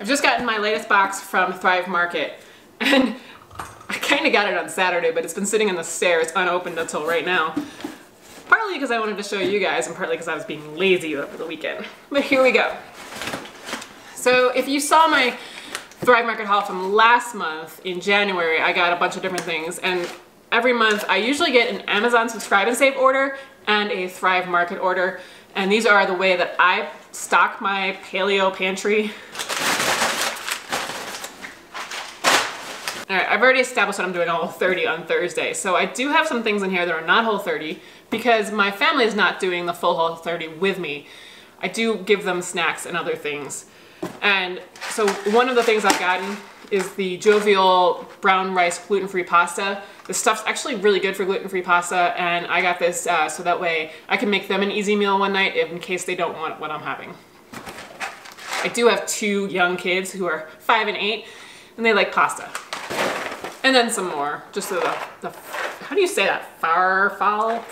I've just gotten my latest box from Thrive Market, and I kind of got it on Saturday, but it's been sitting in the stairs unopened until right now. Partly because I wanted to show you guys, and partly because I was being lazy over the weekend. But here we go. So if you saw my Thrive Market haul from last month in January, I got a bunch of different things, and every month I usually get an Amazon Subscribe and Save order and a Thrive Market order, and these are the way that I stock my paleo pantry. Alright, I've already established that I'm doing a Whole30 on Thursday, so I do have some things in here that are not Whole30 because my family is not doing the full Whole30 with me. I do give them snacks and other things. And so one of the things I've gotten is the Jovial brown rice gluten-free pasta. This stuff's actually really good for gluten-free pasta, and I got this so that way I can make them an easy meal one night in case they don't want what I'm having. I do have 2 young kids who are 5 and 8, and they like pasta. And then some more, just the how do you say that? Farfall?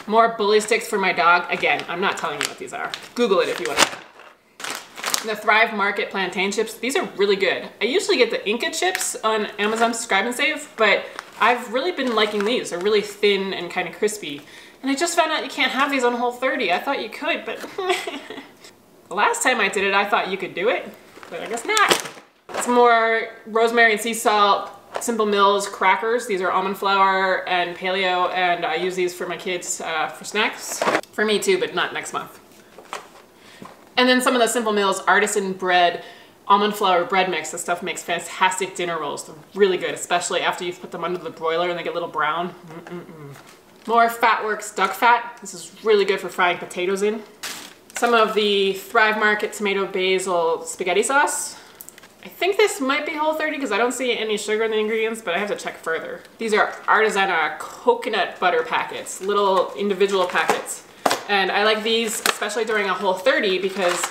More bully sticks for my dog. Again, I'm not telling you what these are. Google it if you want to. The Thrive Market plantain chips, these are really good. I usually get the Inca chips on Amazon Subscribe and Save, but I've really been liking these. They're really thin and kind of crispy. And I just found out you can't have these on Whole30. I thought you could, but the last time I did it, I thought you could do it, but I guess not. Some more rosemary and sea salt Simple Mills crackers. These are almond flour and paleo, and I use these for my kids for snacks. For me too, but not next month. And then some of the Simple Mills artisan bread almond flour bread mix. This stuff makes fantastic dinner rolls. They're really good, especially after you've put them under the broiler and they get a little brown. More Fatworks duck fat. This is really good for frying potatoes in. Some of the Thrive Market tomato basil spaghetti sauce. I think this might be Whole30 because I don't see any sugar in the ingredients, but I have to check further. These are Artisanal coconut butter packets, little individual packets. And I like these especially during a Whole30 because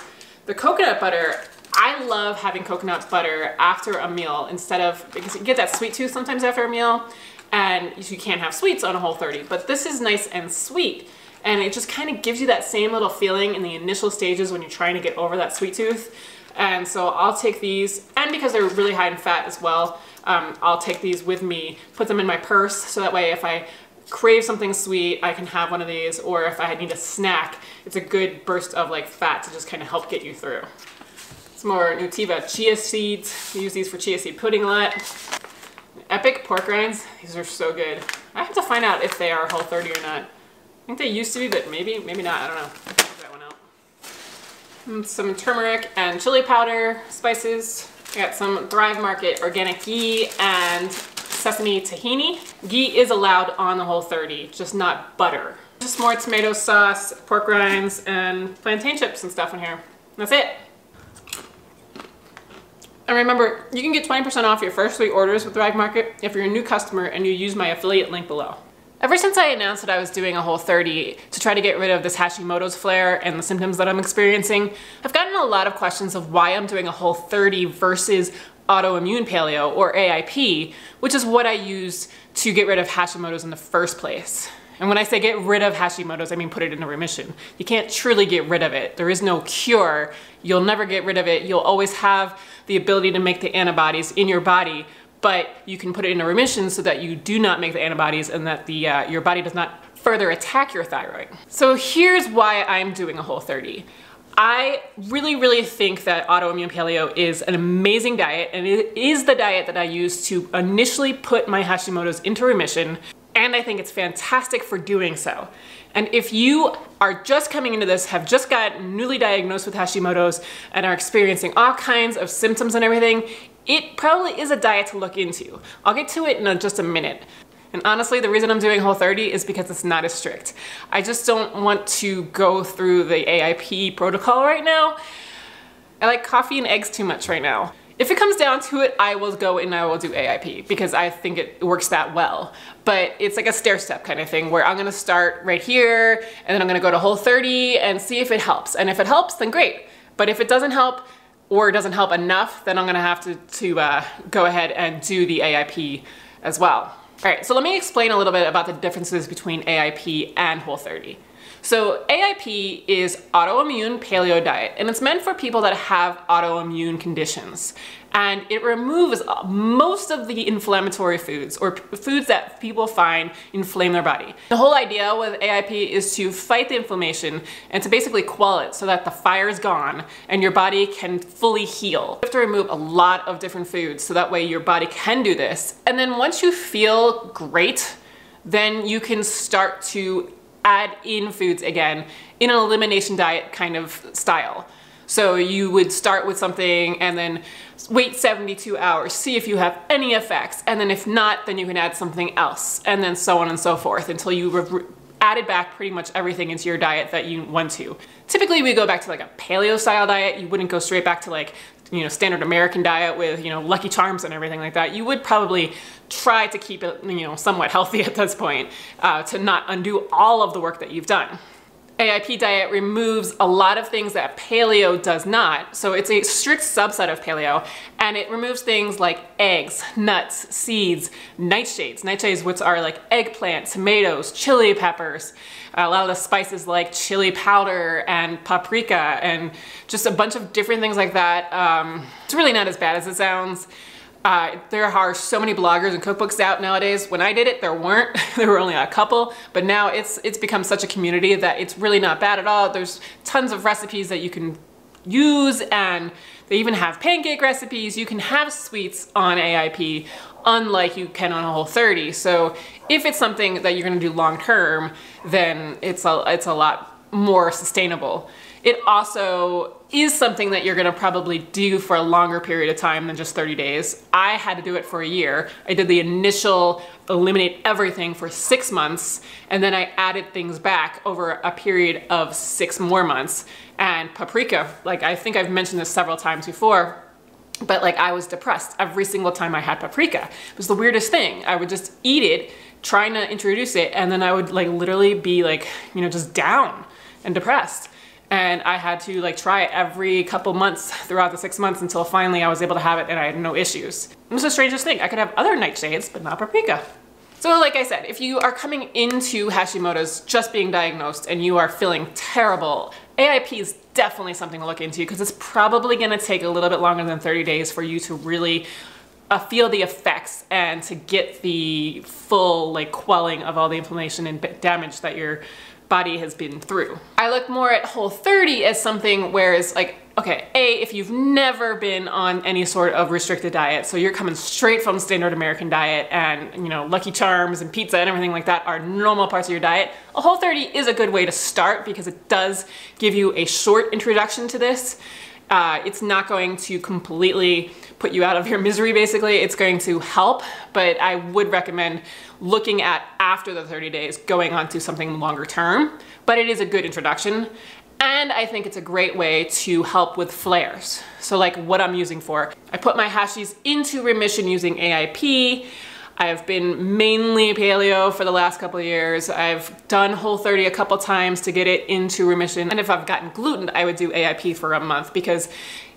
the coconut butter, I love having coconut butter after a meal because you get that sweet tooth sometimes after a meal, and you can't have sweets on a Whole30, but this is nice and sweet. And it just kind of gives you that same little feeling in the initial stages when you're trying to get over that sweet tooth. And so I'll take these, and because they're really high in fat as well, I'll take these with me, put them in my purse, so that way if I crave something sweet, I can have one of these, or if I need a snack, it's a good burst of like fat to just kind of help get you through. Some more Nutiva chia seeds. We use these for chia seed pudding a lot. Epic pork rinds. These are so good. I have to find out if they are Whole30 or not. I think they used to be, but maybe not. I don't know. Some turmeric and chili powder spices. I got some Thrive Market organic ghee and sesame tahini. Ghee is allowed on the Whole30, just not butter. Just more tomato sauce, pork rinds, and plantain chips and stuff in here. That's it. And remember, you can get 20% off your first 3 orders with Thrive Market if you're a new customer and you use my affiliate link below. Ever since I announced that I was doing a Whole30 to try to get rid of this Hashimoto's flare and the symptoms that I'm experiencing, I've gotten a lot of questions of why I'm doing a Whole30 versus Autoimmune Paleo, or AIP, which is what I use to get rid of Hashimoto's in the first place. And when I say get rid of Hashimoto's, I mean put it into remission. You can't truly get rid of it. There is no cure. You'll never get rid of it. You'll always have the ability to make the antibodies in your body, but you can put it into remission so that you do not make the antibodies and that your body does not further attack your thyroid. So here's why I'm doing a Whole30. I really think that Autoimmune Paleo is an amazing diet, and it is the diet that I used to initially put my Hashimoto's into remission, and I think it's fantastic for doing so. And if you are just coming into this, have just got newly diagnosed with Hashimoto's, and are experiencing all kinds of symptoms and everything, it probably is a diet to look into. I'll get to it in just a minute. And honestly, the reason I'm doing Whole30 is because it's not as strict. I just don't want to go through the AIP protocol right now. I like coffee and eggs too much right now. If it comes down to it, I will go and I will do AIP because I think it works that well. But it's like a stair-step kind of thing where I'm gonna start right here and then I'm gonna go to Whole30 and see if it helps. And if it helps, then great. But if it doesn't help or it doesn't help enough, then I'm gonna have to go ahead and do the AIP as well. All right, so let me explain a little bit about the differences between AIP and Whole30. So AIP is Autoimmune Paleo diet, and it's meant for people that have autoimmune conditions. And it removes most of the inflammatory foods, or foods that people find inflame their body. The whole idea with AIP is to fight the inflammation and to basically quell it so that the fire is gone and your body can fully heal. You have to remove a lot of different foods so that way your body can do this. And then once you feel great, then you can start to add in foods again in an elimination diet kind of style. So you would start with something and then wait 72 hours, see if you have any effects, and then if not, then you can add something else, and then so on and so forth until you've added back pretty much everything into your diet that you want to. Typically we go back to like a paleo style diet. You wouldn't go straight back to like, you know, standard American diet with, you know, Lucky Charms and everything like that. You would probably try to keep it, you know, somewhat healthy at this point to not undo all of the work that you've done. AIP diet removes a lot of things that paleo does not. So it's a strict subset of paleo, and it removes things like eggs, nuts, seeds, nightshades. Nightshades, which are like eggplant, tomatoes, chili peppers, a lot of the spices like chili powder and paprika, and just a bunch of different things like that. It's really not as bad as it sounds. There are so many bloggers and cookbooks out nowadays. When I did it, there weren't. There were only a couple, but now it's become such a community that it's really not bad at all. There's tons of recipes that you can use, and they even have pancake recipes. You can have sweets on AIP, unlike you can on Whole30. So if it's something that you're gonna do long term, then it's a lot more sustainable. It also is something that you're gonna probably do for a longer period of time than just 30 days. I had to do it for a year. I did the initial eliminate everything for 6 months, and then I added things back over a period of 6 more months. And paprika, like I think I've mentioned this several times before, but like I was depressed every single time I had paprika. It was the weirdest thing. I would just eat it, trying to introduce it, and then I would like literally be like, you know, just down and depressed. And I had to like try it every couple months throughout the 6 months until finally I was able to have it and I had no issues. It was the strangest thing. I could have other nightshades, but not paprika. So like I said, if you are coming into Hashimoto's just being diagnosed and you are feeling terrible, AIP is definitely something to look into because it's probably gonna take a little bit longer than 30 days for you to really feel the effects and to get the full like quelling of all the inflammation and damage that your body has been through. I look more at Whole30 as something where it's like, okay, if you've never been on any sort of restricted diet, so you're coming straight from standard American diet and, you know, Lucky Charms and pizza and everything like that are normal parts of your diet, a Whole30 is a good way to start because it does give you a short introduction to this. It's not going to completely put you out of your misery, basically. It's going to help, but I would recommend looking at after the 30 days going on to something longer term, but it is a good introduction. And I think it's a great way to help with flares. So like what I'm using for, I put my hashies into remission using AIP. I've been mainly paleo for the last couple of years. I've done Whole30 a couple times to get it into remission. And if I've gotten gluten, I would do AIP for a month because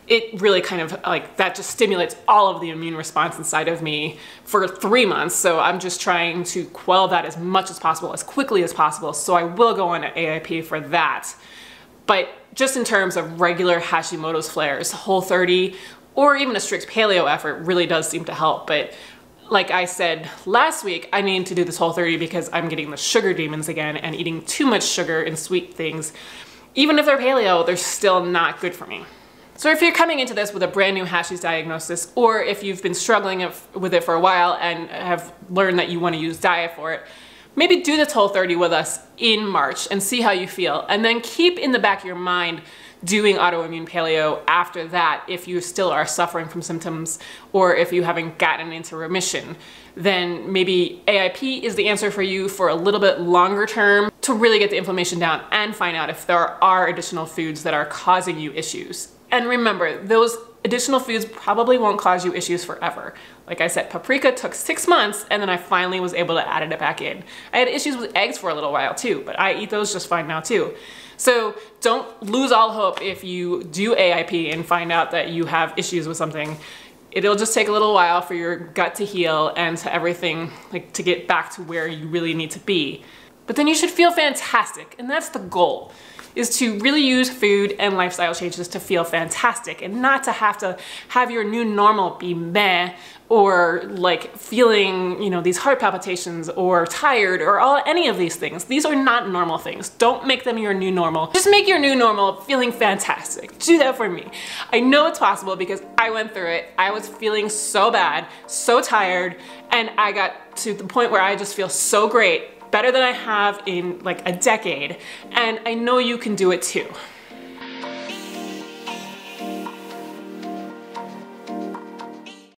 it really kind of like that just stimulates all of the immune response inside of me for 3 months. So I'm just trying to quell that as much as possible, as quickly as possible. So I will go on to AIP for that. But just in terms of regular Hashimoto's flares, Whole30 or even a strict paleo effort really does seem to help. But like I said last week, I need to do this Whole30 because I'm getting the sugar demons again and eating too much sugar and sweet things. Even if they're paleo, they're still not good for me. So if you're coming into this with a brand new Hashimoto's diagnosis, or if you've been struggling with it for a while and have learned that you want to use diet for it, maybe do this Whole30 with us in March and see how you feel. And then keep in the back of your mind doing autoimmune paleo after that if you still are suffering from symptoms or if you haven't gotten into remission. Then maybe AIP is the answer for you for a little bit longer term to really get the inflammation down and find out if there are additional foods that are causing you issues. And remember, those additional foods probably won't cause you issues forever. Like I said, paprika took 6 months and then I finally was able to add it back in. I had issues with eggs for a little while too, but I eat those just fine now too. So don't lose all hope if you do AIP and find out that you have issues with something. It'll just take a little while for your gut to heal and to everything, like to get back to where you really need to be. but then you should feel fantastic. And that's the goal, is to really use food and lifestyle changes to feel fantastic and not to have your new normal be meh or like feeling, you know, these heart palpitations or tired or any of these things. These are not normal things. Don't make them your new normal. Just make your new normal feeling fantastic. Do that for me. I know it's possible because I went through it. I was feeling so bad, so tired, and I got to the point where I just feel so great, better than I have in like a decade, and I know you can do it too.